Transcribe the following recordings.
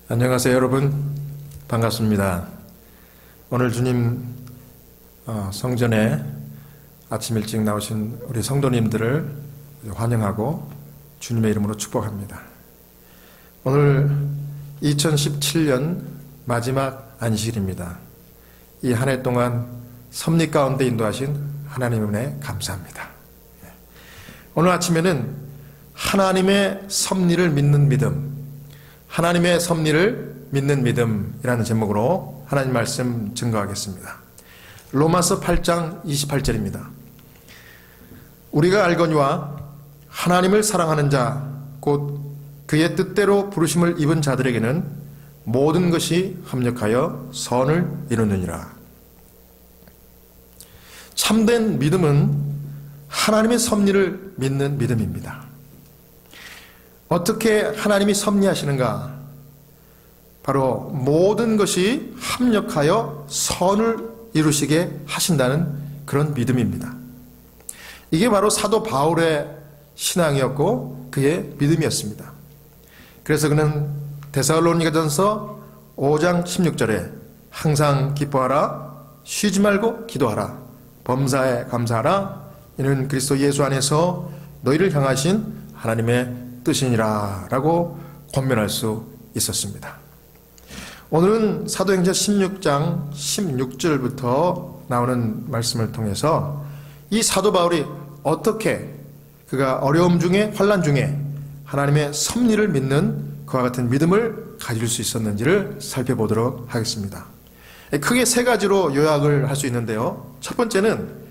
안녕하세요, 여러분. 반갑습니다. 오늘 주님 성전에 아침 일찍 나오신 우리 성도님들을 환영하고 주님의 이름으로 축복합니다. 오늘 2017년 마지막 안식일입니다. 이 한 해 동안 섭리 가운데 인도하신 하나님 은혜 감사합니다. 오늘 아침에는 하나님의 섭리를 믿는 믿음, 하나님의 섭리를 믿는 믿음이라는 제목으로 하나님 말씀 증거하겠습니다. 로마서 8장 28절입니다. 우리가 알거니와 하나님을 사랑하는 자, 곧 그의 뜻대로 부르심을 입은 자들에게는 모든 것이 합력하여 선을 이루느니라. 참된 믿음은 하나님의 섭리를 믿는 믿음입니다. 어떻게 하나님이 섭리하시는가? 바로 모든 것이 합력하여 선을 이루시게 하신다는 그런 믿음입니다. 이게 바로 사도 바울의 신앙이었고 그의 믿음이었습니다. 그래서 그는 데살로니가전서 5장 16절에 항상 기뻐하라, 쉬지 말고 기도하라, 범사에 감사하라, 이는 그리스도 예수 안에서 너희를 향하신 하나님의 뜻이니라 라고 권면할 수 있었습니다. 오늘은 사도행전 16장 16절부터 나오는 말씀을 통해서 이 사도 바울이 어떻게 그가 어려움 중에 환난 중에 하나님의 섭리를 믿는 그와 같은 믿음을 가질 수 있었는지를 살펴보도록 하겠습니다. 크게 세 가지로 요약을 할 수 있는데요. 첫 번째는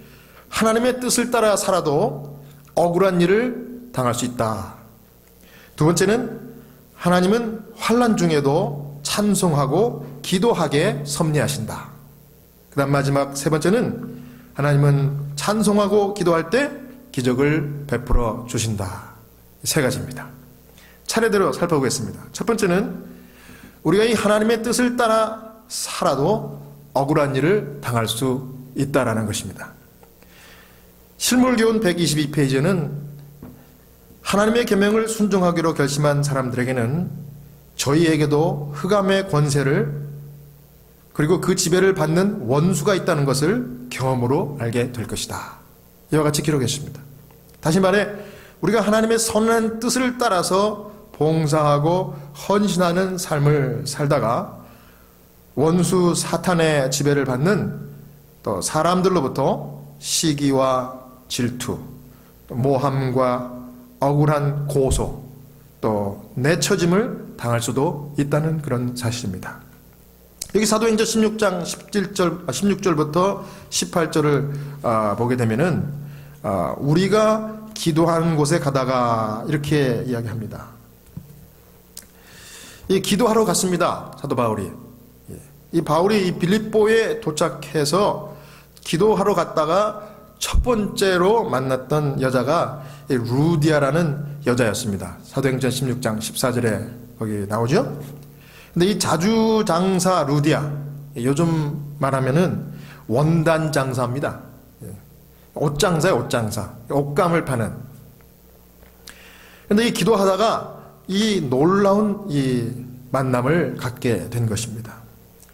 하나님의 뜻을 따라 살아도 억울한 일을 당할 수 있다. 두 번째는 하나님은 환난 중에도 찬송하고 기도하게 섭리하신다. 그 다음 마지막 세 번째는 하나님은 찬송하고 기도할 때 기적을 베풀어 주신다. 세 가지입니다. 차례대로 살펴보겠습니다. 첫 번째는 우리가 이 하나님의 뜻을 따라 살아도 억울한 일을 당할 수 있다라는 것입니다. 실물교훈 122페이지에는 하나님의 계명을 순종하기로 결심한 사람들에게는 저희에게도 흑암의 권세를 그리고 그 지배를 받는 원수가 있다는 것을 경험으로 알게 될 것이다. 이와 같이 기록했습니다. 다시 말해 우리가 하나님의 선한 뜻을 따라서 봉사하고 헌신하는 삶을 살다가 원수 사탄의 지배를 받는 또 사람들로부터 시기와 질투, 모함과 억울한 고소, 또 내처짐을 당할 수도 있다는 그런 사실입니다. 여기 사도행전 16장 16절부터 18절을 보게 되면은 우리가 기도하는 곳에 가다가 이렇게 이야기합니다. 이 기도하러 갔습니다. 사도 바울이. 이 바울이 이 빌립보에 도착해서 기도하러 갔다가 첫 번째로 만났던 여자가 루디아라는 여자였습니다. 사도행전 16장 14절에 거기 나오죠. 근데 이 자주장사 루디아, 요즘 말하면은 원단 장사입니다. 옷장사예요, 옷장사. 옷감을 파는. 근데 이 기도하다가 이 놀라운 이 만남을 갖게 된 것입니다.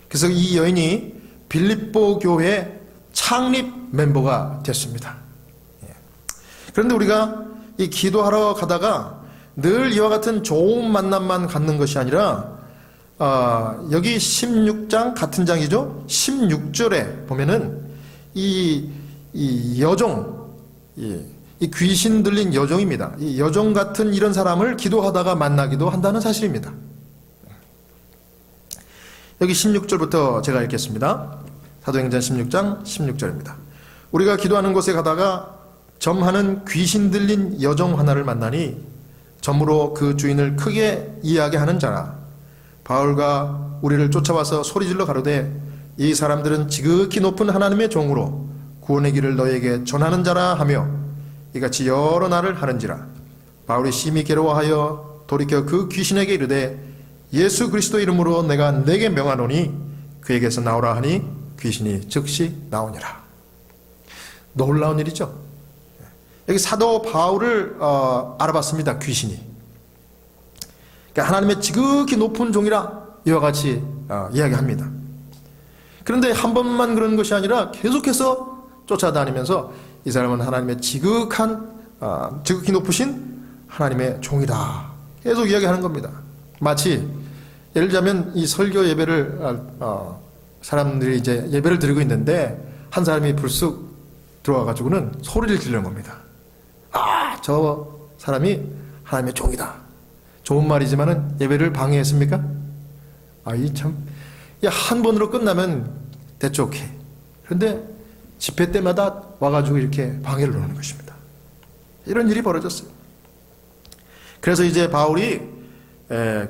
그래서 이 여인이 빌립보 교회 창립 멤버가 됐습니다. 그런데 우리가 이 기도하러 가다가 늘 이와 같은 좋은 만남만 갖는 것이 아니라 여기 16장 같은 장이죠. 16절에 보면은 이 여종, 이 귀신 들린 여종입니다. 이 여종 같은 이런 사람을 기도하다가 만나기도 한다는 사실입니다. 여기 16절부터 제가 읽겠습니다. 사도행전 16장 16절입니다. 우리가 기도하는 곳에 가다가 점하는 귀신 들린 여종 하나를 만나니 점으로 그 주인을 크게 이해하게 하는 자라. 바울과 우리를 쫓아와서 소리질러 가로되 이 사람들은 지극히 높은 하나님의 종으로 구원의 길을 너에게 전하는 자라 하며 이같이 여러 날을 하는지라. 바울이 심히 괴로워하여 돌이켜 그 귀신에게 이르되 예수 그리스도 이름으로 내가 네게 명하노니 그에게서 나오라 하니 귀신이 즉시 나오니라. 놀라운 일이죠. 여기 사도 바울을 알아봤습니다. 귀신이. 그러니까 하나님의 지극히 높은 종이라 이와 같이 이야기합니다. 그런데 한 번만 그런 것이 아니라 계속해서 쫓아다니면서 이 사람은 하나님의 지극히 높으신 하나님의 종이다, 계속 이야기하는 겁니다. 마치 예를 들자면 이 설교 예배를 사람들이 이제 예배를 드리고 있는데 한 사람이 불쑥 들어와 가지고는 소리를 지르는 겁니다. 저 사람이 하나님의 종이다. 좋은 말이지만은 예배를 방해했습니까? 한 번으로 끝나면 됐죠, 오케이. 그런데 집회 때마다 와가지고 이렇게 방해를 하는 것입니다. 이런 일이 벌어졌어요. 그래서 이제 바울이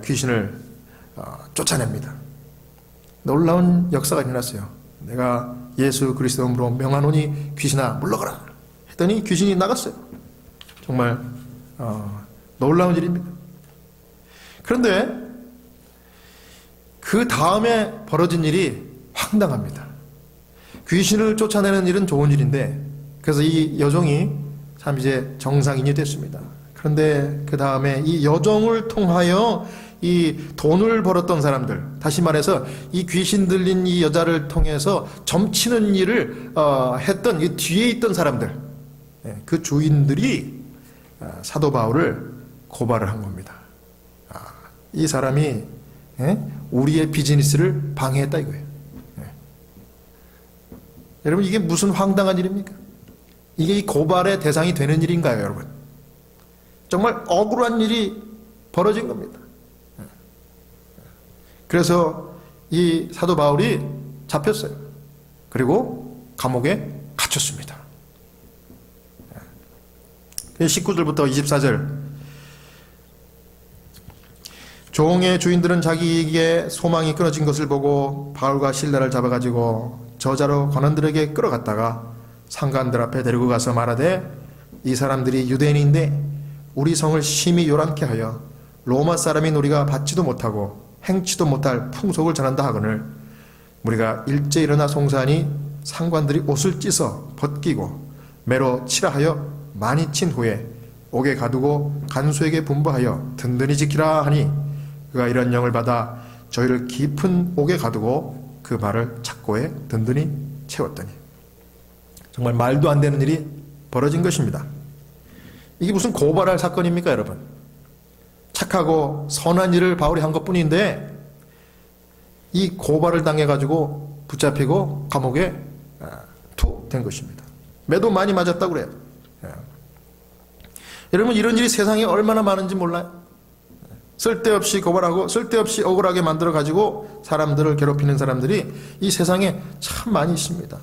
귀신을 쫓아냅니다. 놀라운 역사가 일어났어요. 내가 예수 그리스도 이름으로 명하노니 귀신아 물러가라 했더니 귀신이 나갔어요. 정말 놀라운 일입니다. 그런데 그 다음에 벌어진 일이 황당합니다. 귀신을 쫓아내는 일은 좋은 일인데, 그래서 이 여종이 참 이제 정상인이 됐습니다. 그런데 그 다음에 이 여종을 통하여 이 돈을 벌었던 사람들, 다시 말해서 이 귀신 들린 이 여자를 통해서 점치는 일을 했던 이 뒤에 있던 사람들, 그 주인들이 사도 바울을 고발을 한 겁니다. 이 사람이 우리의 비즈니스를 방해했다 이거예요. 여러분, 이게 무슨 황당한 일입니까? 이게 이 고발의 대상이 되는 일인가요, 여러분? 정말 억울한 일이 벌어진 겁니다. 그래서 이 사도 바울이 잡혔어요. 그리고 감옥에 갇혔습니다. 19절부터 24절. 종의 주인들은 자기에게 소망이 끊어진 것을 보고 바울과 실라를 잡아가지고 저자로 관원들에게 끌어갔다가 상관들 앞에 데리고 가서 말하되, 이 사람들이 유대인인데 우리 성을 심히 요란케 하여 로마 사람인 우리가 받지도 못하고 행치도 못할 풍속을 전한다 하거늘, 우리가 일제 일어나 송사하니 상관들이 옷을 찢어 벗기고 매로 치라 하여 많이 친 후에 옥에 가두고 간수에게 분부하여 든든히 지키라 하니, 그가 이런 영을 받아 저희를 깊은 옥에 가두고 그 발을 착고에 든든히 채웠더니. 정말 말도 안 되는 일이 벌어진 것입니다. 이게 무슨 고발할 사건입니까, 여러분? 착하고 선한 일을 바울이 한 것뿐인데 이 고발을 당해가지고 붙잡히고 감옥에 투 된 것입니다. 매도 많이 맞았다고 그래요. 여러분, 이런 일이 세상에 얼마나 많은지 몰라요? 쓸데없이 고발하고 쓸데없이 억울하게 만들어가지고 사람들을 괴롭히는 사람들이 이 세상에 참 많이 있습니다.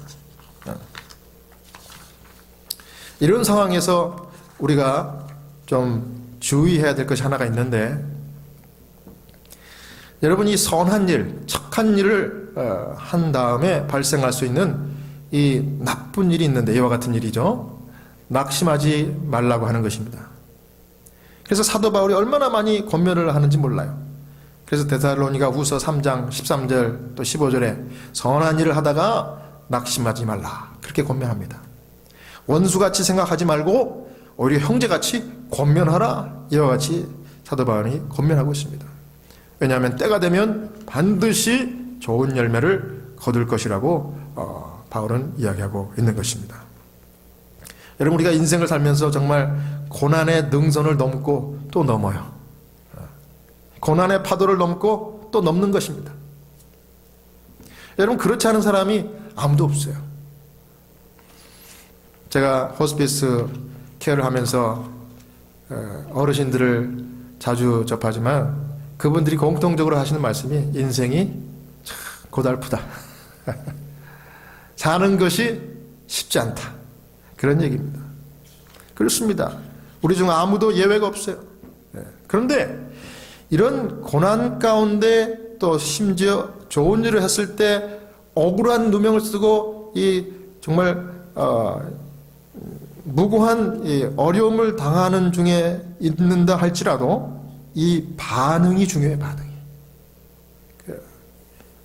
이런 상황에서 우리가 좀 주의해야 될 것이 하나가 있는데, 여러분, 이 선한 일, 착한 일을 한 다음에 발생할 수 있는 이 나쁜 일이 있는데, 이와 같은 일이죠. 낙심하지 말라고 하는 것입니다. 그래서 사도 바울이 얼마나 많이 권면을 하는지 몰라요. 그래서 데살로니가 후서 3장 13절 또 15절에 선한 일을 하다가 낙심하지 말라, 그렇게 권면합니다. 원수같이 생각하지 말고 오히려 형제같이 권면하라, 이와 같이 사도 바울이 권면하고 있습니다. 왜냐하면 때가 되면 반드시 좋은 열매를 거둘 것이라고 바울은 이야기하고 있는 것입니다. 여러분, 우리가 인생을 살면서 정말 고난의 능선을 넘고 또 넘어요. 고난의 파도를 넘고 또 넘는 것입니다. 여러분, 그렇지 않은 사람이 아무도 없어요. 제가 호스피스 케어를 하면서 어르신들을 자주 접하지만 그분들이 공통적으로 하시는 말씀이 인생이 참 고달프다. 사는 것이 쉽지 않다, 그런 얘기입니다. 그렇습니다. 우리 중 아무도 예외가 없어요. 그런데 이런 고난 가운데 또 심지어 좋은 일을 했을 때 억울한 누명을 쓰고 이 정말 무고한 이 어려움을 당하는 중에 있는다 할지라도 이 반응이 중요해요. 반응이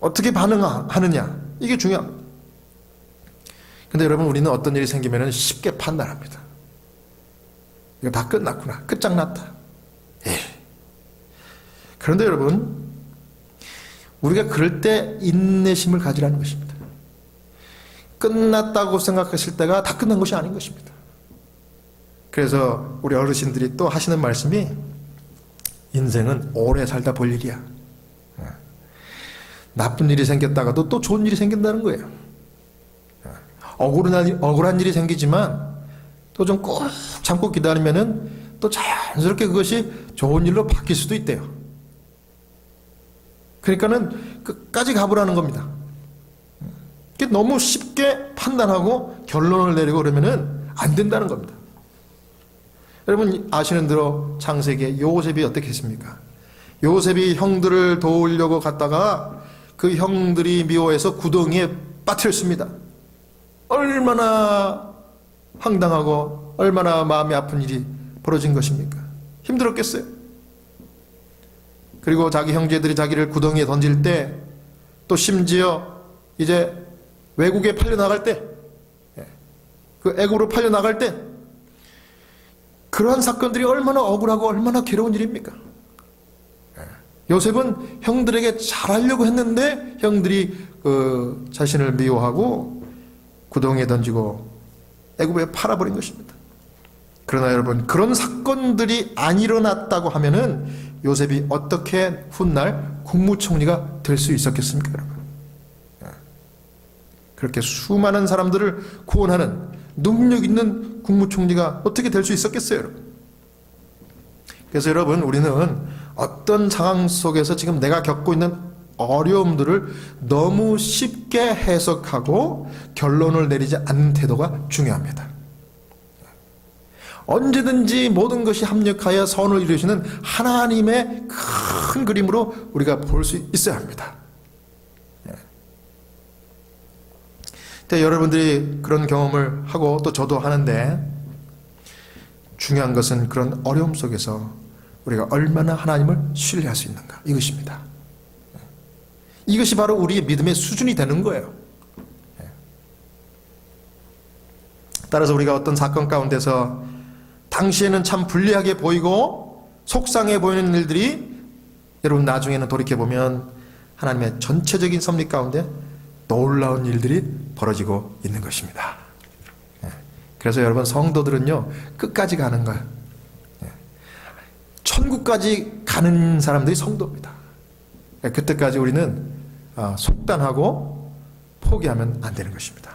어떻게 반응하느냐, 이게 중요합니다. 근데 여러분, 우리는 어떤 일이 생기면 쉽게 판단합니다. 이거 다 끝났구나, 끝장났다. 그런데 여러분, 우리가 그럴 때 인내심을 가지라는 것입니다. 끝났다고 생각하실 때가 다 끝난 것이 아닌 것입니다. 그래서 우리 어르신들이 또 하시는 말씀이 인생은 오래 살다 볼 일이야. 나쁜 일이 생겼다가도 또 좋은 일이 생긴다는 거예요. 억울한 일이 생기지만 또 좀 꼭 참고 기다리면은 또 자연스럽게 그것이 좋은 일로 바뀔 수도 있대요. 그러니까는 끝까지 가보라는 겁니다. 너무 쉽게 판단하고 결론을 내리고 그러면은 안 된다는 겁니다. 여러분 아시는 대로 창세기에 요셉이 어떻게 했습니까? 요셉이 형들을 도우려고 갔다가 그 형들이 미워해서 구덩이에 빠뜨렸습니다. 얼마나 황당하고 얼마나 마음이 아픈 일이 벌어진 것입니까? 힘들었겠어요. 그리고 자기 형제들이 자기를 구덩이에 던질 때, 또 심지어 이제 외국에 팔려나갈 때, 그 애국으로 팔려나갈 때, 그러한 사건들이 얼마나 억울하고 얼마나 괴로운 일입니까? 요셉은 형들에게 잘하려고 했는데 형들이 자신을 미워하고 구덩이에 던지고 애굽에 팔아버린 것입니다. 그러나 여러분, 그런 사건들이 안 일어났다고 하면은 요셉이 어떻게 훗날 국무총리가 될 수 있었겠습니까, 여러분? 그렇게 수많은 사람들을 구원하는 능력 있는 국무총리가 어떻게 될 수 있었겠어요, 여러분? 그래서 여러분, 우리는 어떤 상황 속에서 지금 내가 겪고 있는 어려움들을 너무 쉽게 해석하고 결론을 내리지 않는 태도가 중요합니다. 언제든지 모든 것이 합력하여 선을 이루시는 하나님의 큰 그림으로 우리가 볼 수 있어야 합니다. 여러분들이 그런 경험을 하고 또 저도 하는데, 중요한 것은 그런 어려움 속에서 우리가 얼마나 하나님을 신뢰할 수 있는가, 이것입니다. 이것이 바로 우리의 믿음의 수준이 되는 거예요. 따라서 우리가 어떤 사건 가운데서 당시에는 참 불리하게 보이고 속상해 보이는 일들이 여러분 나중에는 돌이켜보면 하나님의 전체적인 섭리 가운데 놀라운 일들이 벌어지고 있는 것입니다. 그래서 여러분, 성도들은요 끝까지 가는 거예요. 천국까지 가는 사람들이 성도입니다. 그때까지 우리는 속단하고 포기하면 안 되는 것입니다.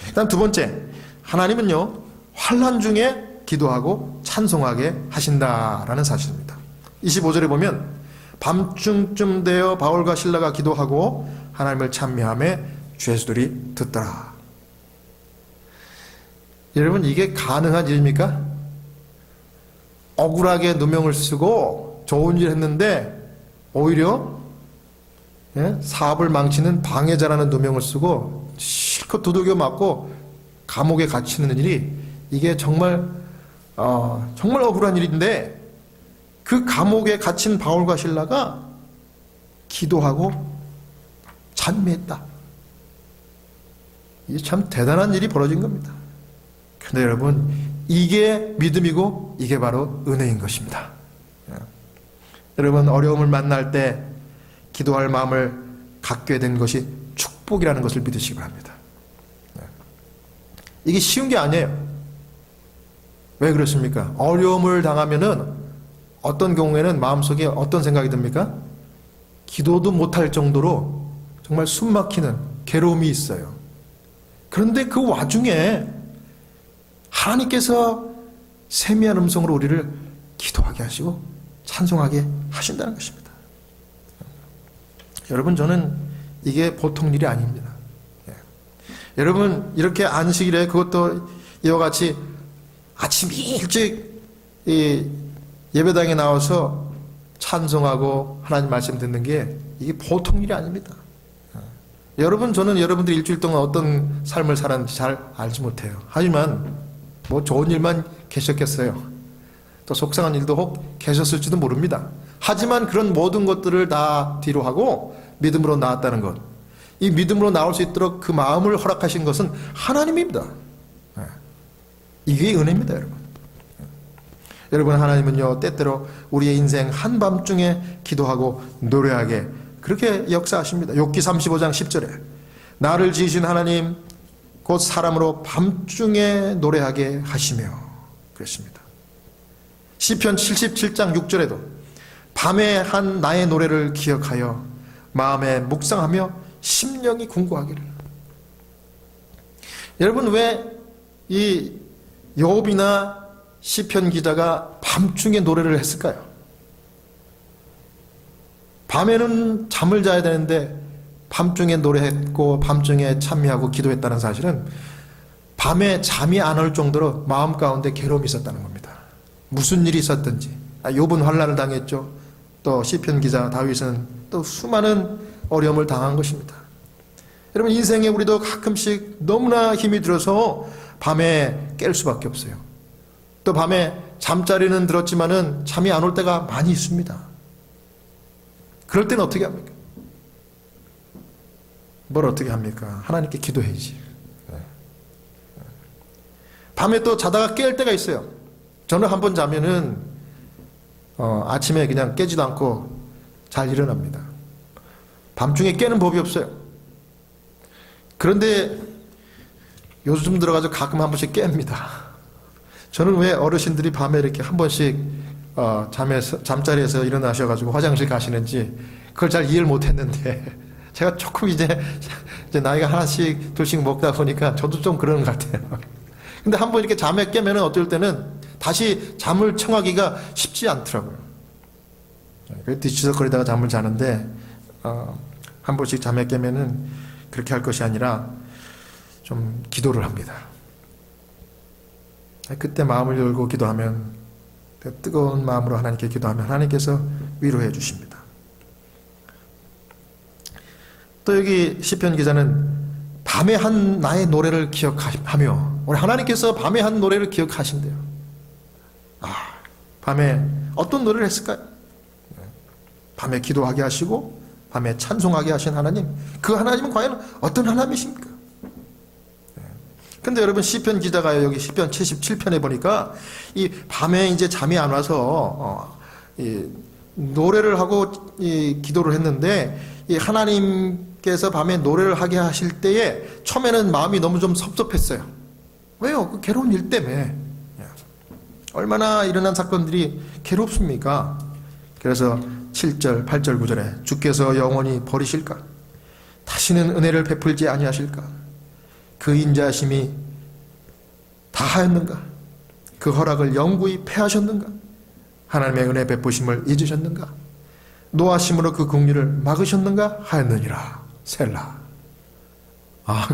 일단 두 번째, 하나님은요 환난 중에 기도하고 찬송하게 하신다라는 사실입니다. 25절에 보면 밤중쯤 되어 바울과 실라가 기도하고 하나님을 찬미하며 죄수들이 듣더라. 여러분, 이게 가능한 일입니까? 억울하게 누명을 쓰고 좋은 일 했는데 오히려 사업을 망치는 방해자라는 누명을 쓰고 실컷 두들겨 맞고 감옥에 갇히는 일이, 이게 정말 억울한 일인데, 그 감옥에 갇힌 바울과 실라가 기도하고 찬미했다. 이게 참 대단한 일이 벌어진 겁니다. 그런데 여러분, 이게 믿음이고 이게 바로 은혜인 것입니다. 여러분, 어려움을 만날 때 기도할 마음을 갖게 된 것이 축복이라는 것을 믿으시기 바랍니다. 이게 쉬운 게 아니에요. 왜 그렇습니까? 어려움을 당하면은 어떤 경우에는 마음속에 어떤 생각이 듭니까? 기도도 못할 정도로 정말 숨막히는 괴로움이 있어요. 그런데 그 와중에 하나님께서 세미한 음성으로 우리를 기도하게 하시고 찬송하게 하신다는 것입니다. 여러분, 저는 이게 보통 일이 아닙니다. 여러분, 이렇게 안식일에 그것도 이와 같이 아침 일찍 예배당에 나와서 찬송하고 하나님 말씀 듣는 게 이게 보통 일이 아닙니다. 여러분, 저는 여러분들이 일주일 동안 어떤 삶을 살았는지 잘 알지 못해요. 하지만 뭐 좋은 일만 계셨겠어요. 또 속상한 일도 혹 계셨을지도 모릅니다. 하지만 그런 모든 것들을 다 뒤로 하고 믿음으로 나왔다는 것, 이 믿음으로 나올 수 있도록 그 마음을 허락하신 것은 하나님입니다. 이게 은혜입니다, 여러분. 여러분, 하나님은요 때때로 우리의 인생 한밤중에 기도하고 노래하게 그렇게 역사하십니다. 욥기 35장 10절에 나를 지으신 하나님 곧 사람으로 밤중에 노래하게 하시며 그랬습니다. 시편 77장 6절에도 밤에 한 나의 노래를 기억하여 마음에 묵상하며 심령이 궁구하기를. 여러분, 왜 이 욥이나 시편 기자가 밤중에 노래를 했을까요? 밤에는 잠을 자야 되는데 밤중에 노래했고 밤중에 찬미하고 기도했다는 사실은 밤에 잠이 안 올 정도로 마음 가운데 괴로움이 있었다는 겁니다. 무슨 일이 있었든지. 욥은 환난을 당했죠. 또 시편 기자 다윗은 또 수많은 어려움을 당한 것입니다. 여러분, 인생에 우리도 가끔씩 너무나 힘이 들어서 밤에 깰 수밖에 없어요. 또 밤에 잠자리는 들었지만은 잠이 안 올 때가 많이 있습니다. 그럴 때는 어떻게 합니까? 뭘 어떻게 합니까? 하나님께 기도해야지. 밤에 또 자다가 깰 때가 있어요. 저는 한번 자면은 아침에 그냥 깨지도 않고 잘 일어납니다. 밤중에 깨는 법이 없어요. 그런데 요즘 들어가서 가끔 한 번씩 깹니다. 저는 왜 어르신들이 밤에 이렇게 한 번씩 잠자리에서 일어나셔가지고 화장실 가시는지 그걸 잘 이해를 못했는데 제가 조금 이제 나이가 하나씩 둘씩 먹다 보니까 저도 좀 그러는 것 같아요. 근데 한 번 이렇게 잠에 깨면은 어떨 때는 다시 잠을 청하기가 쉽지 않더라고요. 뒤치석거리다가 잠을 자는데 한 번씩 잠에 깨면은 그렇게 할 것이 아니라 좀 기도를 합니다. 그때 마음을 열고 기도하면, 뜨거운 마음으로 하나님께 기도하면 하나님께서 위로해 주십니다. 또 여기 시편 기자는 밤에 한 나의 노래를 기억하며, 우리 하나님께서 밤에 한 노래를 기억하신대요. 밤에 어떤 노래를 했을까요? 밤에 기도하게 하시고 밤에 찬송하게 하신 하나님, 그 하나님은 과연 어떤 하나님이십니까? 근데 여러분, 시편 기자가 여기 시편 77편에 보니까 이 밤에 이제 잠이 안 와서 노래를 하고 기도를 했는데, 이 하나님께서 밤에 노래를 하게 하실 때에 처음에는 마음이 너무 좀 섭섭했어요. 왜요? 그 괴로운 일 때문에. 얼마나 일어난 사건들이 괴롭습니까? 그래서 7절, 8절, 9절에 주께서 영원히 버리실까? 다시는 은혜를 베풀지 아니하실까? 그 인자하심이 다하였는가? 그 허락을 영구히 패하셨는가? 하나님의 은혜 베푸심을 잊으셨는가? 노하심으로 그 긍휼을 막으셨는가? 하였느니라. 셀라.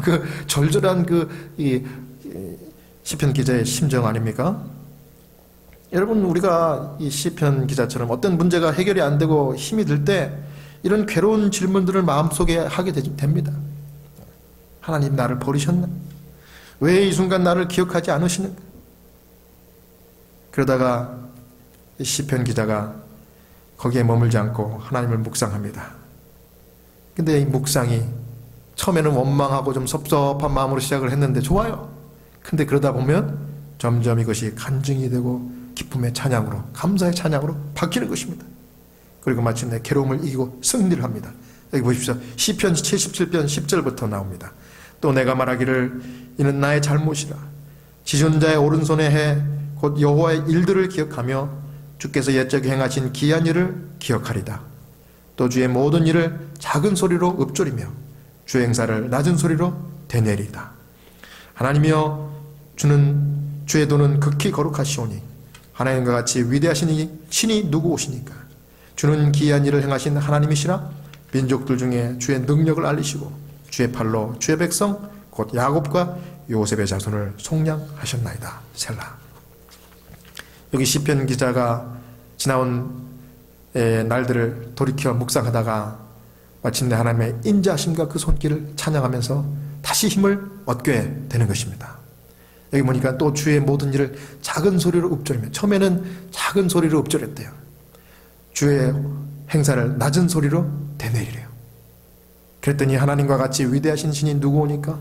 그 절절한 이 시편 기자의 심정 아닙니까? 여러분, 우리가 이 시편 기자처럼 어떤 문제가 해결이 안 되고 힘이 들 때 이런 괴로운 질문들을 마음속에 하게 됩니다. 하나님, 나를 버리셨나? 왜 이 순간 나를 기억하지 않으시는가? 그러다가 이 시편 기자가 거기에 머물지 않고 하나님을 묵상합니다. 근데 이 묵상이 처음에는 원망하고 좀 섭섭한 마음으로 시작을 했는데 좋아요. 근데 그러다 보면 점점 이것이 간증이 되고 기쁨의 찬양으로, 감사의 찬양으로 바뀌는 것입니다. 그리고 마침내 괴로움을 이기고 승리를 합니다. 여기 보십시오. 시편 77편 10절부터 나옵니다. 또 내가 말하기를 이는 나의 잘못이라. 지존 자의 오른손에 해 곧 여호와의 일들을 기억하며 주께서 옛적에 행하신 기한 일을 기억하리다. 또 주의 모든 일을 작은 소리로 읊조리며 주의 행사를 낮은 소리로 되뇌리다. 하나님이여, 주의 도는 극히 거룩하시오니 하나님과 같이 위대하신 신이 누구오시니까? 주는 기이한 일을 행하신 하나님이시라. 민족들 중에 주의 능력을 알리시고 주의 팔로 주의 백성 곧 야곱과 요셉의 자손을 속량하셨나이다. 셀라. 여기 시편 기자가 지나온 날들을 돌이켜 묵상하다가 마침내 하나님의 인자하심과 그 손길을 찬양하면서 다시 힘을 얻게 되는 것입니다. 여기 보니까 또 주의 모든 일을 작은 소리로 읊조리며, 처음에는 작은 소리로 읊조렸대요. 주의 행사를 낮은 소리로 되뇌리래요. 그랬더니 하나님과 같이 위대하신 신이 누구오니까?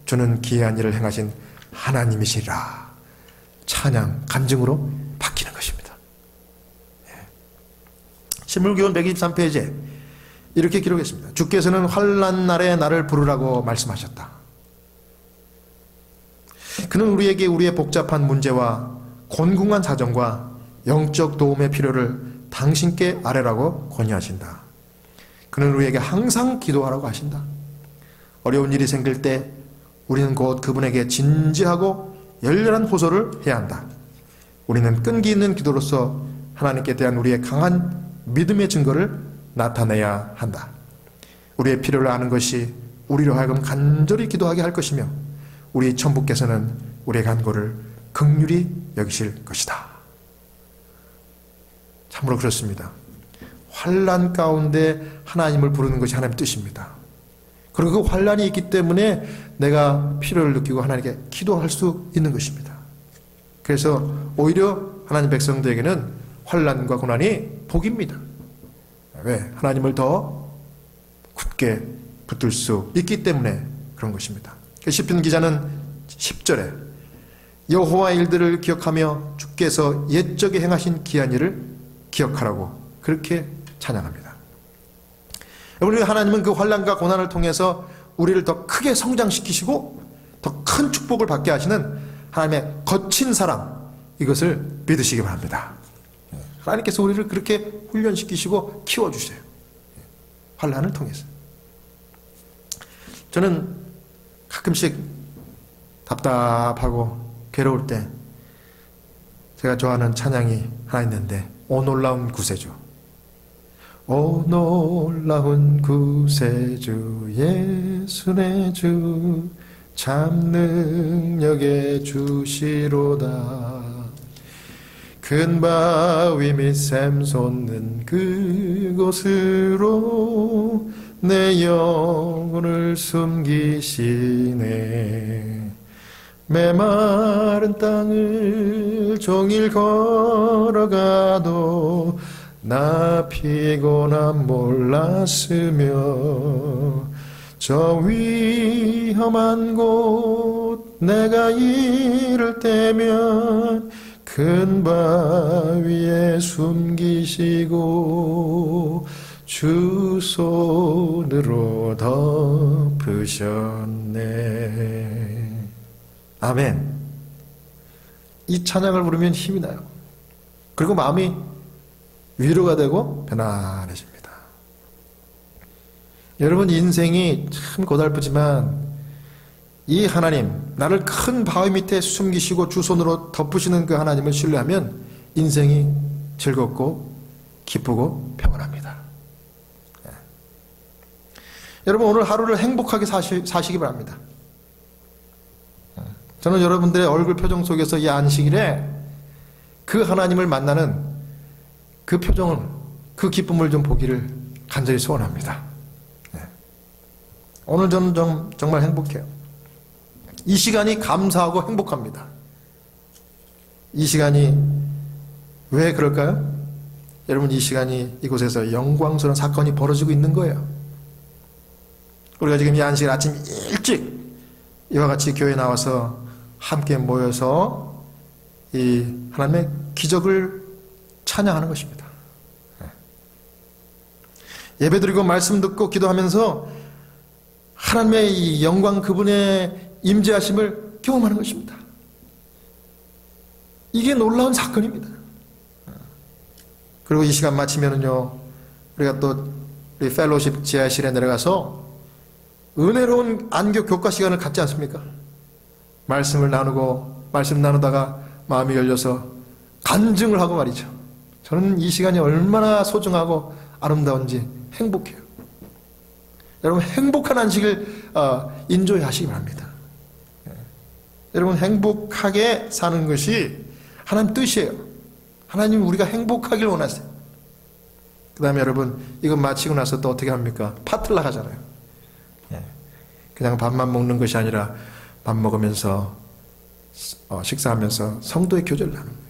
주는 기이한 일을 행하신 하나님이시라. 찬양, 간증으로 바뀌는 것입니다. 신물교훈 123페이지에 이렇게 기록했습니다. 주께서는 환난 날에 나를 부르라고 말씀하셨다. 그는 우리에게 우리의 복잡한 문제와 곤궁한 사정과 영적 도움의 필요를 당신께 아뢰라고 권유하신다. 그는 우리에게 항상 기도하라고 하신다. 어려운 일이 생길 때 우리는 곧 그분에게 진지하고 열렬한 호소를 해야 한다. 우리는 끈기 있는 기도로서 하나님께 대한 우리의 강한 믿음의 증거를 나타내야 한다. 우리의 필요를 아는 것이 우리로 하여금 간절히 기도하게 할 것이며 우리 천부께서는 우리의 간구를 긍휼히 여기실 것이다. 참으로 그렇습니다. 환난 가운데 하나님을 부르는 것이 하나님의 뜻입니다. 그리고 그 환난이 있기 때문에 내가 필요를 느끼고 하나님께 기도할 수 있는 것입니다. 그래서 오히려 하나님 백성들에게는 환난과 고난이 복입니다. 왜? 하나님을 더 굳게 붙들 수 있기 때문에 그런 것입니다. 시편 기자는 10절에 여호와의 일들을 기억하며 주께서 옛적에 행하신 귀한 일을 기억하라고 그렇게 찬양합니다. 여러분, 하나님은 그 환난과 고난을 통해서 우리를 더 크게 성장시키시고 더 큰 축복을 받게 하시는 하나님의 거친 사랑, 이것을 믿으시기 바랍니다. 하나님께서 우리를 그렇게 훈련시키시고 키워주세요. 환난을 통해서. 저는 가끔씩 답답하고 괴로울 때 제가 좋아하는 찬양이 하나 있는데, 오 놀라운 구세주. 오 놀라운 구세주 예수 내 주 참 능력의 주시로다. 큰 바위 및 샘솟는 그곳으로 내 영혼을 숨기시네. 메마른 땅을 종일 걸어가도 나 피곤함 몰랐으며 저 위험한 곳 내가 이를 때면 큰 바위에 숨기시고 주 손으로 덮으셨네. 아멘. 이 찬양을 부르면 힘이 나요. 그리고 마음이 위로가 되고 편안해집니다. 여러분, 인생이 참 고달프지만 이 하나님, 나를 큰 바위 밑에 숨기시고 주 손으로 덮으시는 그 하나님을 신뢰하면 인생이 즐겁고 기쁘고 평안합니다. 예. 여러분, 오늘 하루를 행복하게 사시기 바랍니다. 저는 여러분들의 얼굴 표정 속에서 이 안식일에 그 하나님을 만나는 그 표정을, 그 기쁨을 좀 보기를 간절히 소원합니다. 네. 오늘 저는 정말 행복해요. 이 시간이 감사하고 행복합니다. 이 시간이 왜 그럴까요? 여러분, 이 시간이 이곳에서 영광스러운 사건이 벌어지고 있는 거예요. 우리가 지금 이 안식일 아침 일찍 이와 같이 교회에 나와서 함께 모여서 이 하나님의 기적을 찬양하는 것입니다. 예배드리고 말씀 듣고 기도하면서 하나님의 이 영광, 그분의 임재하심을 경험하는 것입니다. 이게 놀라운 사건입니다. 그리고 이 시간 마치면은요, 우리가 또 우리 펠로십 지하실에 내려가서 은혜로운 안교 교과 시간을 갖지 않습니까? 말씀을 나누고, 말씀 나누다가 마음이 열려서 간증을 하고 말이죠. 저는 이 시간이 얼마나 소중하고 아름다운지 행복해요. 여러분, 행복한 안식을 인조해 하시기 바랍니다. 여러분, 행복하게 사는 것이 하나님 뜻이에요. 하나님 우리가 행복하길 원하세요. 그 다음에 여러분, 이거 마치고 나서 또 어떻게 합니까? 파틀락 하잖아요. 그냥 밥만 먹는 것이 아니라 밥 먹으면서 식사하면서 성도의 교제를 하는 거예요.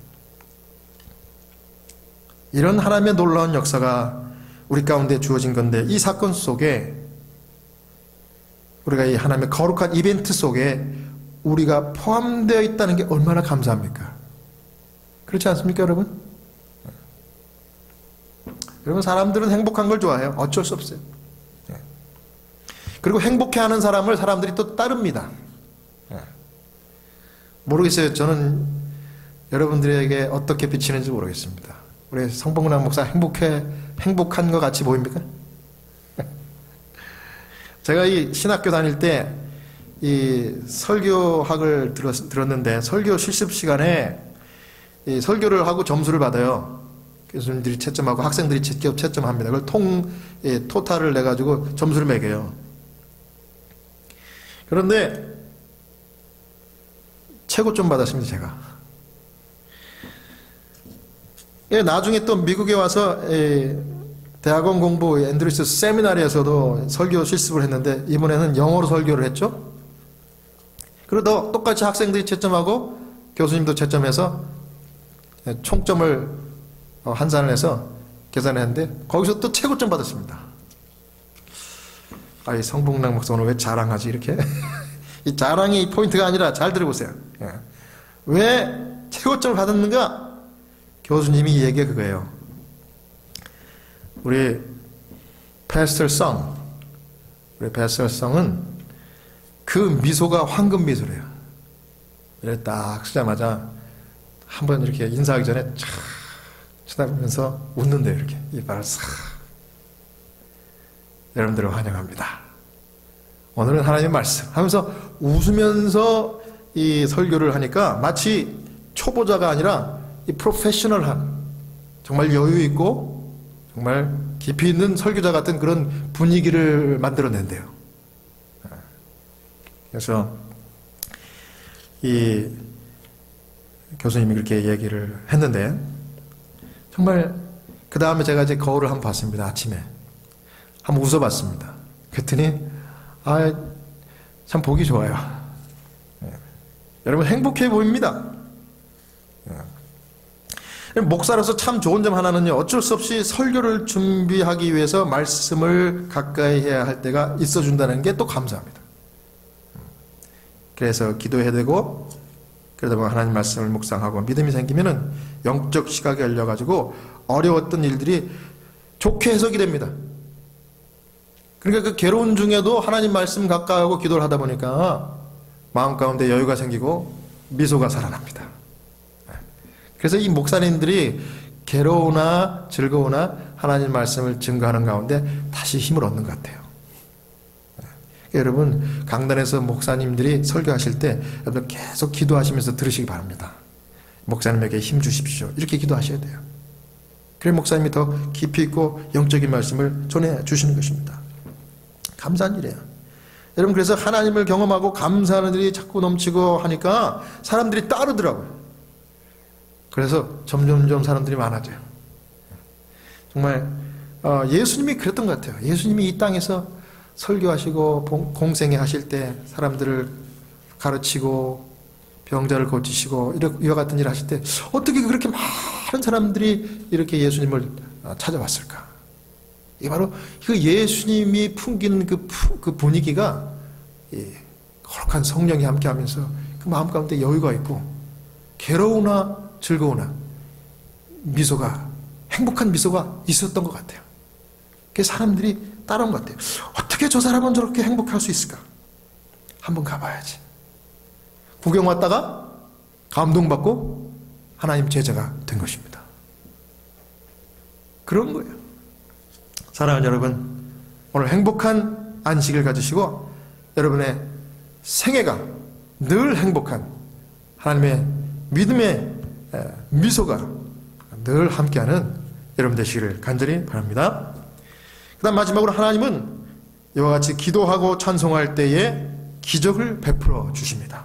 이런 하나님의 놀라운 역사가 우리 가운데 주어진 건데, 이 사건 속에 우리가 이 하나님의 거룩한 이벤트 속에 우리가 포함되어 있다는 게 얼마나 감사합니까? 그렇지 않습니까, 여러분? 여러분, 사람들은 행복한 걸 좋아해요. 어쩔 수 없어요. 그리고 행복해하는 사람을 사람들이 또 따릅니다. 모르겠어요. 저는 여러분들에게 어떻게 비치는지 모르겠습니다. 우리 성봉락 목사 행복한 것 같이 보입니까? 제가 이 신학교 다닐 때 이 설교학을 들었는데 설교 실습 시간에 이 설교를 하고 점수를 받아요. 교수님들이 채점하고 학생들이 직접 채점합니다. 그걸 토탈을 내가지고 점수를 매겨요. 그런데 최고점 받았습니다, 제가. 나중에 또 미국에 와서 대학원 공부 앤드루스 세미나리에서도 설교 실습을 했는데 이번에는 영어로 설교를 했죠. 그러다 똑같이 학생들이 채점하고 교수님도 채점해서 총점을 환산을 해서 계산을 했는데 거기서 또 최고점 받았습니다. 이 성봉락 목사 오늘 왜 자랑하지 이렇게? 이 자랑이 포인트가 아니라 잘 들어보세요. 왜 최고점을 받았는가? 교수님이 이 얘기가 그거예요. 우리 패스터 성은 그 미소가 황금 미소래요. 이렇게 딱 쓰자마자 한번 이렇게 인사하기 전에 촥 쳐다보면서 웃는데요. 이렇게 이빨을 싹. 여러분들을 환영합니다. 오늘은 하나님의 말씀 하면서 웃으면서 이 설교를 하니까 마치 초보자가 아니라 이 프로페셔널한 정말 여유 있고 정말 깊이 있는 설교자 같은 그런 분위기를 만들어낸대요. 그래서 이 교수님이 그렇게 얘기를 했는데 정말 그 다음에 제가 이제 거울을 한번 봤습니다. 아침에 한번 웃어봤습니다. 그랬더니 참 보기 좋아요. 여러분 행복해 보입니다. 목사로서 참 좋은 점 하나는요, 어쩔 수 없이 설교를 준비하기 위해서 말씀을 가까이 해야 할 때가 있어준다는 게 또 감사합니다. 그래서 기도해야 되고, 그러다 보면 하나님 말씀을 묵상하고 믿음이 생기면은 영적 시각이 열려가지고 어려웠던 일들이 좋게 해석이 됩니다. 그러니까 그 괴로운 중에도 하나님 말씀 가까이 하고 기도를 하다 보니까 마음 가운데 여유가 생기고 미소가 살아납니다. 그래서 이 목사님들이 괴로우나 즐거우나 하나님 말씀을 증거하는 가운데 다시 힘을 얻는 것 같아요. 여러분 강단에서 목사님들이 설교하실 때 여러분 계속 기도하시면서 들으시기 바랍니다. 목사님에게 힘 주십시오. 이렇게 기도하셔야 돼요. 그래 목사님이 더 깊이 있고 영적인 말씀을 전해 주시는 것입니다. 감사한 일이에요. 여러분 그래서 하나님을 경험하고 감사하는 일이 자꾸 넘치고 하니까 사람들이 따르더라고요. 그래서 점점점 사람들이 많아져요. 정말 예수님이 그랬던 것 같아요. 예수님이 이 땅에서 설교하시고 공생애 하실 때 사람들을 가르치고 병자를 고치시고 이와 같은 일을 하실 때 어떻게 그렇게 많은 사람들이 이렇게 예수님을 찾아왔을까? 이게 바로 그 예수님이 풍기는 그 분위기가 거룩한 성령이 함께하면서 그 마음 가운데 여유가 있고 괴로우나 즐거우나 미소가 행복한 미소가 있었던 것 같아요. 그래서 사람들이 따라온 것 같아요. 어떻게 저 사람은 저렇게 행복할 수 있을까? 한번 가봐야지. 구경 왔다가 감동받고 하나님 제자가 된 것입니다. 그런 거예요. 사랑하는 여러분, 오늘 행복한 안식을 가지시고 여러분의 생애가 늘 행복한 하나님의 믿음의 미소가 늘 함께하는 여러분 되시기를 간절히 바랍니다. 그 다음 마지막으로 하나님은 이와 같이 기도하고 찬송할 때에 기적을 베풀어 주십니다.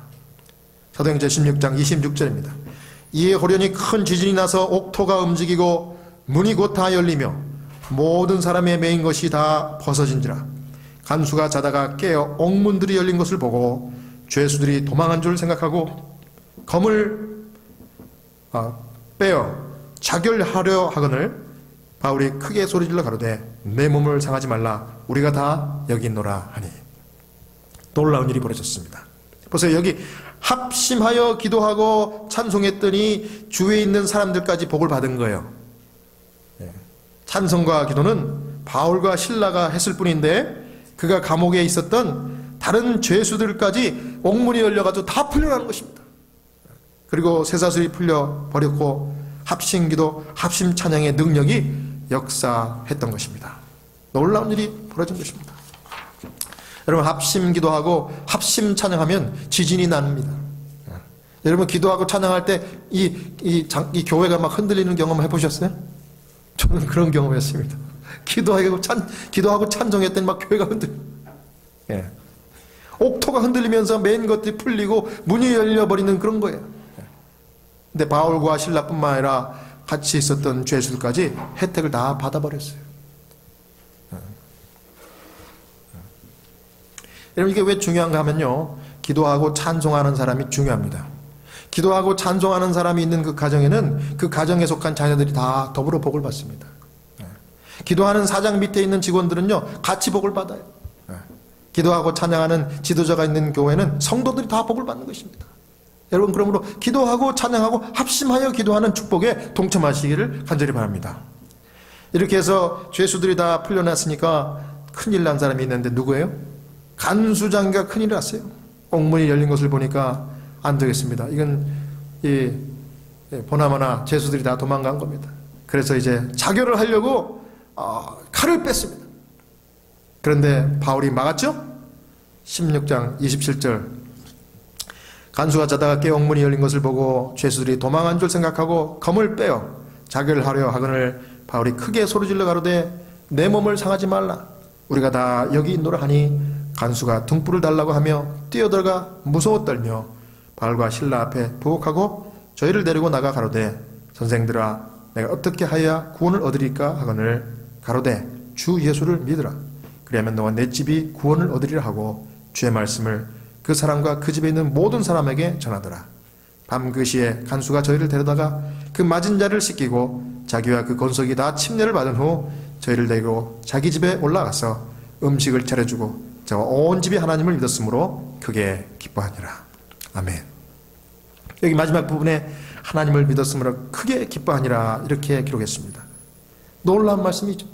사도행전 16장 26절입니다. 이에 호련히 큰 지진이 나서 옥토가 움직이고 문이 곧 다 열리며 모든 사람의 매인 것이 다 벗어진지라. 간수가 자다가 깨어 옥문들이 열린 것을 보고 죄수들이 도망한 줄 생각하고 검을 빼어 자결하려 하거늘 바울이 크게 소리질러 가로되 내 몸을 상하지 말라 우리가 다 여기 있노라 하니. 놀라운 일이 벌어졌습니다. 보세요. 여기 합심하여 기도하고 찬송했더니 주위에 있는 사람들까지 복을 받은 거예요. 찬송과 기도는 바울과 실라가 했을 뿐인데 그가 감옥에 있었던 다른 죄수들까지 옥문이 열려가지고 다 풀려나는 것입니다. 그리고 쇠사슬이 풀려버렸고 합심기도, 합심찬양의 능력이 역사했던 것입니다. 놀라운 일이 벌어진 것입니다. 여러분, 합심기도하고 합심찬양하면 지진이 납니다. 여러분, 기도하고 찬양할 때 이 교회가 막 흔들리는 경험 해보셨어요? 저는 그런 경험했습니다. 기도하고 찬송했더니 막 교회가 흔들려. 예. 옥토가 흔들리면서 맨 것들이 풀리고 문이 열려버리는 그런 거예요. 근데 바울과 실라뿐만 아니라 같이 있었던 죄수들까지 혜택을 다 받아버렸어요. 여러분, 이게 왜 중요한가 하면요, 기도하고 찬송하는 사람이 중요합니다. 기도하고 찬송하는 사람이 있는 그 가정에는 그 가정에 속한 자녀들이 다 더불어 복을 받습니다. 기도하는 사장 밑에 있는 직원들은요, 같이 복을 받아요. 기도하고 찬양하는 지도자가 있는 교회는 성도들이 다 복을 받는 것입니다. 여러분, 그러므로 기도하고 찬양하고 합심하여 기도하는 축복에 동참하시기를 간절히 바랍니다. 이렇게 해서 죄수들이 다 풀려났으니까 큰일 난 사람이 있는데 누구예요? 간수장이가 큰일 났어요. 옥문이 열린 것을 보니까 안 되겠습니다. 이건 보나마나 죄수들이 다 도망간 겁니다. 그래서 이제 자결을 하려고 칼을 뺐습니다. 그런데 바울이 막았죠? 16장 27절, 간수가 자다가 깨어 옥문이 열린 것을 보고 죄수들이 도망한 줄 생각하고 검을 빼어 자결하려 하거늘 바울이 크게 소리질러 가로되 내 몸을 상하지 말라, 우리가 다 여기 있노라 하니 간수가 등불을 달라고 하며 뛰어들어가 무서워 떨며 바울과 실라 앞에 부엌하고 저희를 데리고 나가 가로되 선생들아 내가 어떻게 하여야 구원을 얻으리까 하거늘 가로되 주 예수를 믿으라, 그리하면 너와 내 집이 구원을 얻으리라 하고 주의 말씀을 그 사람과 그 집에 있는 모든 사람에게 전하더라. 밤 그 시에 간수가 저희를 데려다가 그 맞은 자를 씻기고 자기와 그 권속이 다 침례를 받은 후 저희를 데리고 자기 집에 올라가서 음식을 차려주고 저와 온 집이 하나님을 믿었으므로 크게 기뻐하니라. 아멘. 여기 마지막 부분에 하나님을 믿었으므로 크게 기뻐하니라 이렇게 기록했습니다. 놀라운 말씀이죠.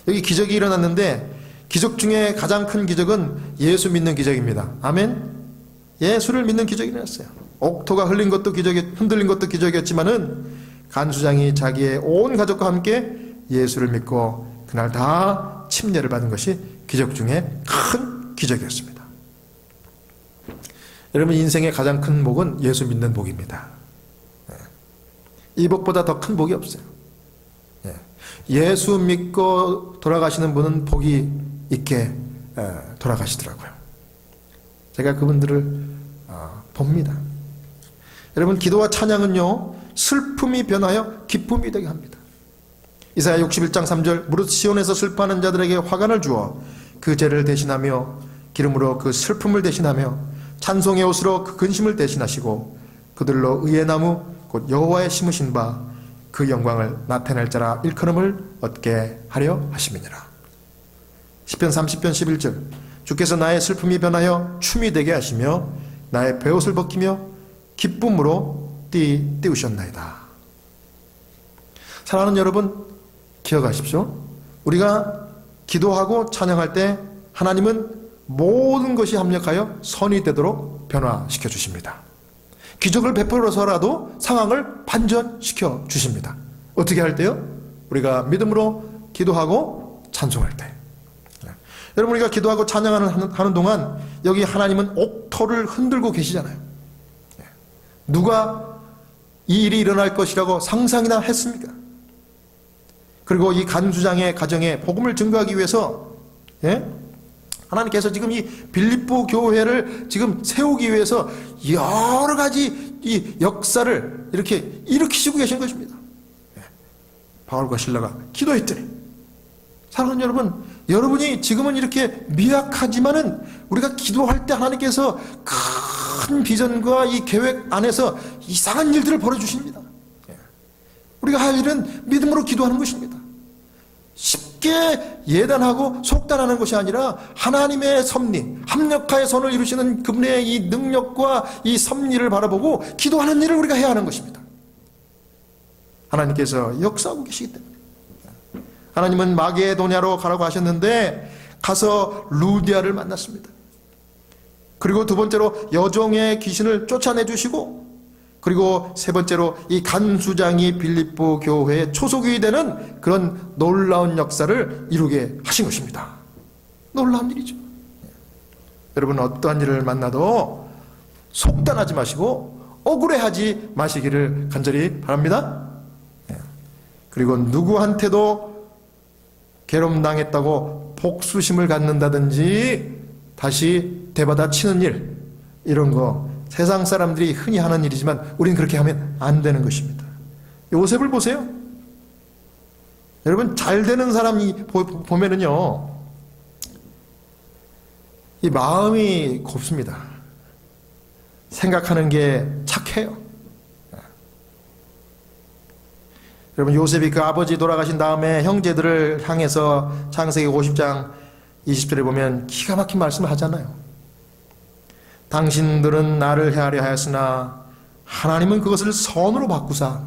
여기 기적이 일어났는데 기적 중에 가장 큰 기적은 예수 믿는 기적입니다. 아멘. 예수를 믿는 기적이 일어났어요. 옥토가 흔들린 것도 기적이었지만은 간수장이 자기의 온 가족과 함께 예수를 믿고 그날 다 침례를 받은 것이 기적 중에 큰 기적이었습니다. 여러분, 인생의 가장 큰 복은 예수 믿는 복입니다. 이 복보다 더 큰 복이 없어요. 예수 믿고 돌아가시는 분은 복이 있게 돌아가시더라고요. 제가 그분들을 봅니다. 여러분, 기도와 찬양은요, 슬픔이 변하여 기쁨이 되게 합니다. 이사야 61장 3절, 무릇 시온에서 슬퍼하는 자들에게 화관을 주어 그 죄를 대신하며 기름으로 그 슬픔을 대신하며 찬송의 옷으로 그 근심을 대신하시고 그들로 의의 나무 곧 여호와의 심으신 바 그 영광을 나타낼 자라 일컬음을 얻게 하려 하심이니라. 시편 30편 11절, 주께서 나의 슬픔이 변하여 춤이 되게 하시며 나의 베옷을 벗기며 기쁨으로 띄우셨나이다. 사랑하는 여러분, 기억하십시오. 우리가 기도하고 찬양할 때 하나님은 모든 것이 합력하여 선이 되도록 변화시켜 주십니다. 기적을 베풀어서라도 상황을 반전시켜 주십니다. 어떻게 할 때요? 우리가 믿음으로 기도하고 찬송할 때. 여러분, 우리가 기도하고 찬양하는 동안 여기 하나님은 옥토를 흔들고 계시잖아요. 누가 이 일이 일어날 것이라고 상상이나 했습니까? 그리고 이 간수장의 가정에 복음을 증거하기 위해서 하나님께서 지금 이 빌립보 교회를 지금 세우기 위해서 여러 가지 이 역사를 이렇게 일으키시고 계신 것입니다. 바울과 실라가 기도했더니, 사랑하는 여러분, 여러분이 지금은 이렇게 미약하지만은 우리가 기도할 때 하나님께서 큰 비전과 이 계획 안에서 이상한 일들을 벌여주십니다. 우리가 할 일은 믿음으로 기도하는 것입니다. 쉽게 예단하고 속단하는 것이 아니라 하나님의 섭리, 합력하여 선을 이루시는 그분의 이 능력과 이 섭리를 바라보고 기도하는 일을 우리가 해야 하는 것입니다. 하나님께서 역사하고 계시기 때문에. 하나님은 마게도냐로 가라고 하셨는데 가서 루디아를 만났습니다. 그리고 두 번째로 여종의 귀신을 쫓아내주시고, 그리고 세 번째로 이 간수장이 빌립보 교회의 초속이 되는 그런 놀라운 역사를 이루게 하신 것입니다. 놀라운 일이죠. 여러분, 어떠한 일을 만나도 속단하지 마시고 억울해하지 마시기를 간절히 바랍니다. 그리고 누구한테도 괴롭당했다고 복수심을 갖는다든지 다시 되받아 치는 일, 이런 거 세상 사람들이 흔히 하는 일이지만 우리는 그렇게 하면 안 되는 것입니다. 요셉을 보세요. 여러분, 잘 되는 사람이 보면은요, 이 마음이 곱습니다. 생각하는 게 착해요. 여러분, 요셉이 그 아버지 돌아가신 다음에 형제들을 향해서 창세기 50장 20절에 보면 기가 막힌 말씀을 하잖아요. 당신들은 나를 헤아려 하였으나 하나님은 그것을 선으로 바꾸사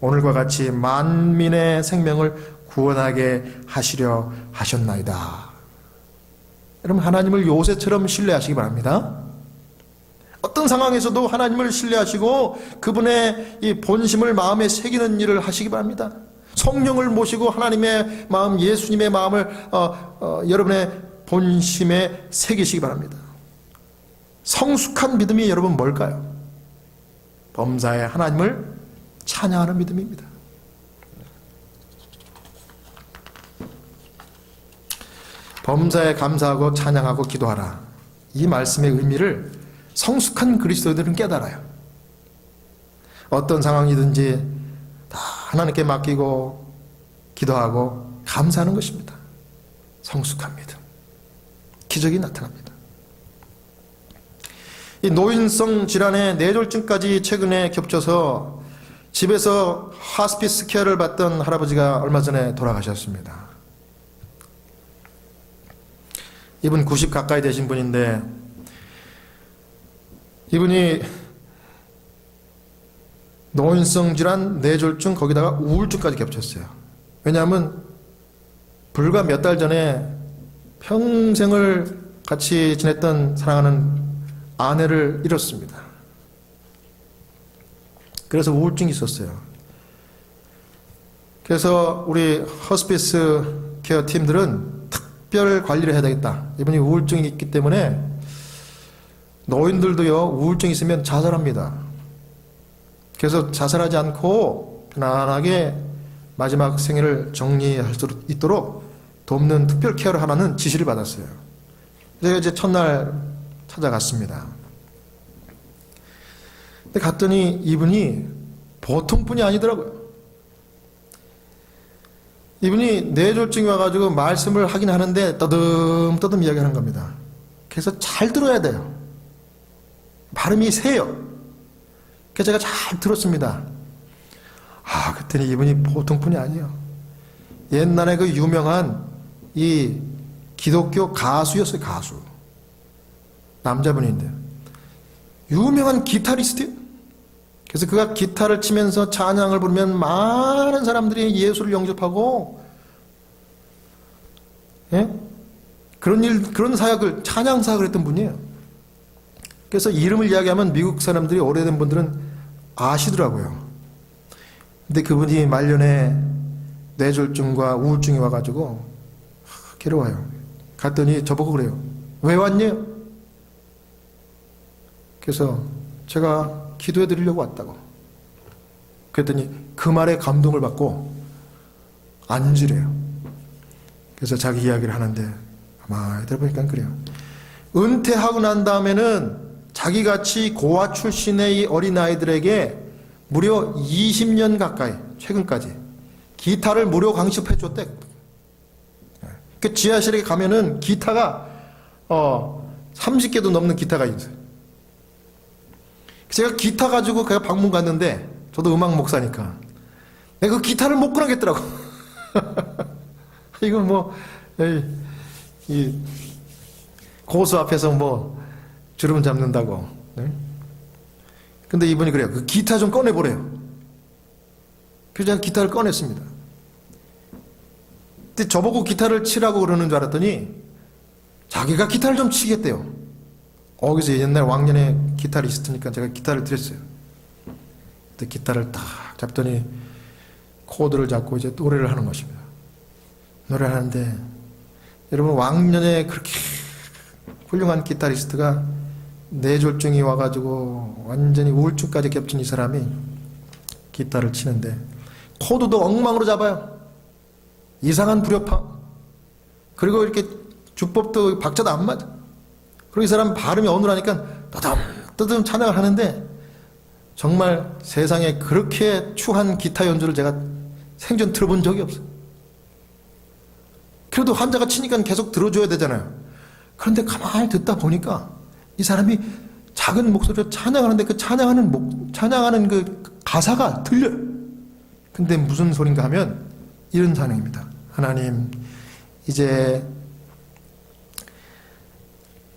오늘과 같이 만민의 생명을 구원하게 하시려 하셨나이다. 여러분, 하나님을 요셉처럼 신뢰하시기 바랍니다. 어떤 상황에서도 하나님을 신뢰하시고 그분의 이 본심을 마음에 새기는 일을 하시기 바랍니다. 성령을 모시고 하나님의 마음, 예수님의 마음을 여러분의 본심에 새기시기 바랍니다. 성숙한 믿음이 여러분 뭘까요? 범사에 하나님을 찬양하는 믿음입니다. 범사에 감사하고 찬양하고 기도하라. 이 말씀의 의미를 성숙한 그리스도인들은 깨달아요. 어떤 상황이든지 다 하나님께 맡기고 기도하고 감사하는 것입니다. 성숙한 믿음. 기적이 나타납니다. 이 노인성 질환의 뇌졸중까지 최근에 겹쳐서 집에서 하스피스 케어를 받던 할아버지가 얼마 전에 돌아가셨습니다. 이분 90 가까이 되신 분인데, 이분이 노인성 질환, 뇌졸중, 거기다가 우울증까지 겹쳤어요. 왜냐하면 불과 몇 달 전에 평생을 같이 지냈던 사랑하는 아내를 잃었습니다. 그래서 우울증이 있었어요. 그래서 우리 허스피스 케어 팀들은 특별 관리를 해야 되겠다. 이분이 우울증이 있기 때문에 노인들도요, 우울증이 있으면 자살합니다. 그래서 자살하지 않고 편안하게 마지막 생애를 정리할 수 있도록 돕는 특별 케어를 하라는 지시를 받았어요. 제가 이제 첫날 찾아갔습니다. 근데 갔더니 이분이 보통 분이 아니더라고요. 이분이 뇌졸중이 와가지고 말씀을 하긴 하는데 떠듬떠듬 이야기하는 겁니다. 그래서 잘 들어야 돼요. 발음이 세요. 그래서 제가 잘 들었습니다. 그랬더니 이분이 보통 분이 아니에요. 옛날에 그 유명한 이 기독교 가수였어요. 가수. 남자분인데 유명한 기타리스트예요. 그래서 그가 기타를 치면서 찬양을 부르면 많은 사람들이 예수를 영접하고, 그런 사역을, 찬양 사역을 했던 분이에요. 그래서 이름을 이야기하면 미국 사람들이, 오래된 분들은 아시더라고요. 근데 그분이 말년에 뇌졸중과 우울증이 와가지고 괴로워요. 갔더니 저보고 그래요. 왜 왔냐? 그래서 제가 기도해 드리려고 왔다고. 그랬더니 그 말에 감동을 받고 앉으래요. 그래서 자기 이야기를 하는데 가만히 들어보니까 그래요. 은퇴하고 난 다음에는 자기같이 고아 출신의 이 어린아이들에게 무려 20년 가까이, 최근까지 기타를 무료 강습해 줬대. 그 지하실에 가면은 기타가 30개도 넘는 기타가 있어요. 제가 기타 가지고 그냥 방문 갔는데, 저도 음악 목사니까 내가 그 기타를 못 끊어겠더라고. 이거 뭐 이 고수 앞에서 뭐 주름 잡는다고. 근데 이분이 그래요. 그 기타 좀 꺼내보래요. 그래서 제가 기타를 꺼냈습니다. 근데 저보고 기타를 치라고 그러는 줄 알았더니 자기가 기타를 좀 치겠대요. 그래서 옛날 왕년에 기타리스트니까 제가 기타를 드렸어요. 그때 기타를 딱 잡더니 코드를 잡고 이제 노래를 하는 것입니다. 노래를 하는데 여러분, 왕년에 그렇게 훌륭한 기타리스트가 뇌졸중이 와가지고 완전히 우울증까지 겹친 이 사람이 기타를 치는데 코드도 엉망으로 잡아요. 이상한 불협화. 그리고 이렇게 주법도 박자도 안 맞아. 그리고 이 사람 발음이 어눌하니까 떠듬떠듬 찬양을 하는데 정말 세상에 그렇게 추한 기타 연주를 제가 생전 들어본 적이 없어요. 그래도 환자가 치니까 계속 들어줘야 되잖아요. 그런데 가만히 듣다 보니까 이 사람이 작은 목소리로 찬양하는데 그 찬양하는 그 가사가 들려요. 근데 무슨 소린가 하면 이런 찬양입니다. 하나님, 이제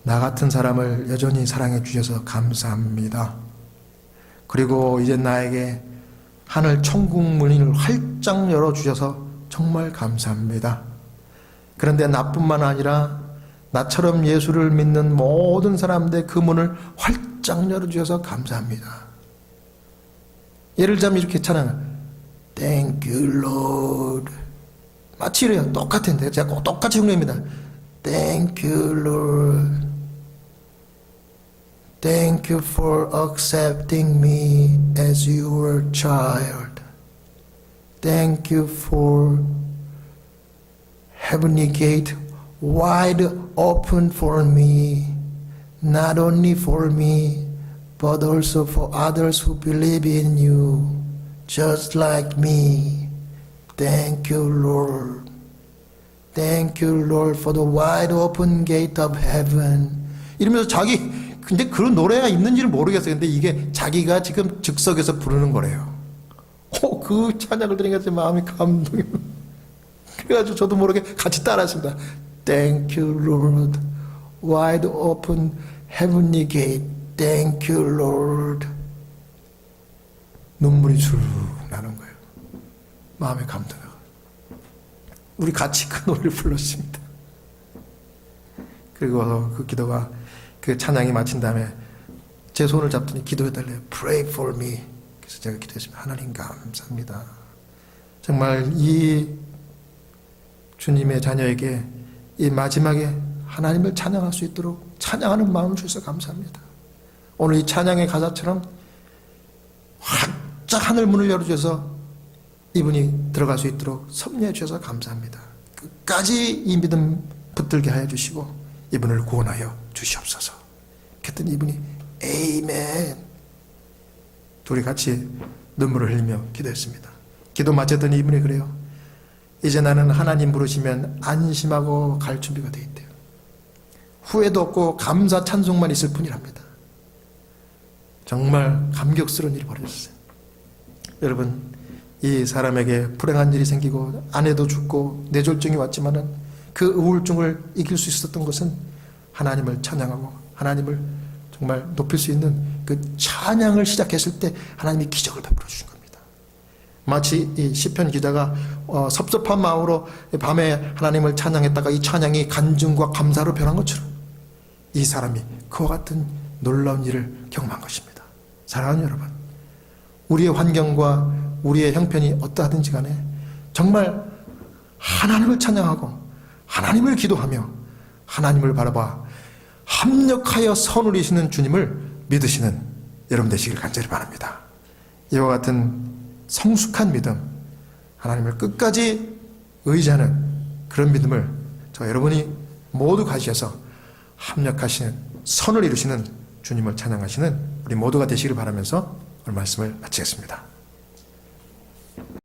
나 같은 사람을 여전히 사랑해 주셔서 감사합니다. 그리고 이제 나에게 하늘 천국 문을 활짝 열어주셔서 정말 감사합니다. 그런데 나뿐만 아니라 나처럼 예수를 믿는 모든 사람들의 그 문을 활짝 열어주셔서 감사합니다. 예를 들자면 이렇게 찬양, Thank you Lord. 마치 이래요. 똑같은데 제가 꼭 똑같이 흥냅니다. Thank you Lord. Thank you for accepting me as your child. Thank you for heavenly gate wide open for me, not only for me, but also for others who believe in you, just like me. Thank you, Lord. Thank you, Lord, for the wide open gate of heaven. 이러면서 근데 그런 노래가 있는지를 모르겠어요. 근데 이게 자기가 지금 즉석에서 부르는 거래요. 그 찬양을 들으니까 제 마음이 감동이. 그래가지고 저도 모르게 같이 따라했습니다. Thank you, Lord. Wide open heavenly gate. Thank you, Lord. 눈물이 줄 나는 거예요. 마음에 감동해요. 우리 같이 그 노래를 불렀습니다. 그리고 그 기도가, 그 찬양이 마친 다음에 제 손을 잡더니 기도해달래요. Pray for me. 그래서 제가 기도했습니다. 하나님 감사합니다. 정말 이 주님의 자녀에게 이 마지막에 하나님을 찬양할 수 있도록 찬양하는 마음을 주셔서 감사합니다. 오늘 이 찬양의 가사처럼 활짝 하늘 문을 열어주셔서 이분이 들어갈 수 있도록 섭리해 주셔서 감사합니다. 끝까지 이 믿음 붙들게 하여 주시고 이분을 구원하여 주시옵소서. 그랬더니 이분이 에이멘. 둘이 같이 눈물을 흘리며 기도했습니다. 기도 마쳤더니 이분이 그래요. 이제 나는 하나님 부르시면 안심하고 갈 준비가 되어 있대요. 후회도 없고 감사 찬송만 있을 뿐이랍니다. 정말 감격스러운 일이 벌어졌어요. 여러분, 이 사람에게 불행한 일이 생기고 아내도 죽고 뇌졸중이 왔지만은 그 우울증을 이길 수 있었던 것은 하나님을 찬양하고 하나님을 정말 높일 수 있는 그 찬양을 시작했을 때 하나님이 기적을 베풀어 주신 겁니다. 마치 이 시편 기자가 섭섭한 마음으로 밤에 하나님을 찬양했다가 이 찬양이 간증과 감사로 변한 것처럼 이 사람이 그와 같은 놀라운 일을 경험한 것입니다. 사랑하는 여러분, 우리의 환경과 우리의 형편이 어떠하든지 간에 정말 하나님을 찬양하고 하나님을 기도하며 하나님을 바라봐 합력하여 선을 이시는 주님을 믿으시는 여러분 되시길 간절히 바랍니다. 이와 같은 성숙한 믿음, 하나님을 끝까지 의지하는 그런 믿음을 저 여러분이 모두 가지셔서 합력하시는 선을 이루시는 주님을 찬양하시는 우리 모두가 되시길 바라면서 오늘 말씀을 마치겠습니다.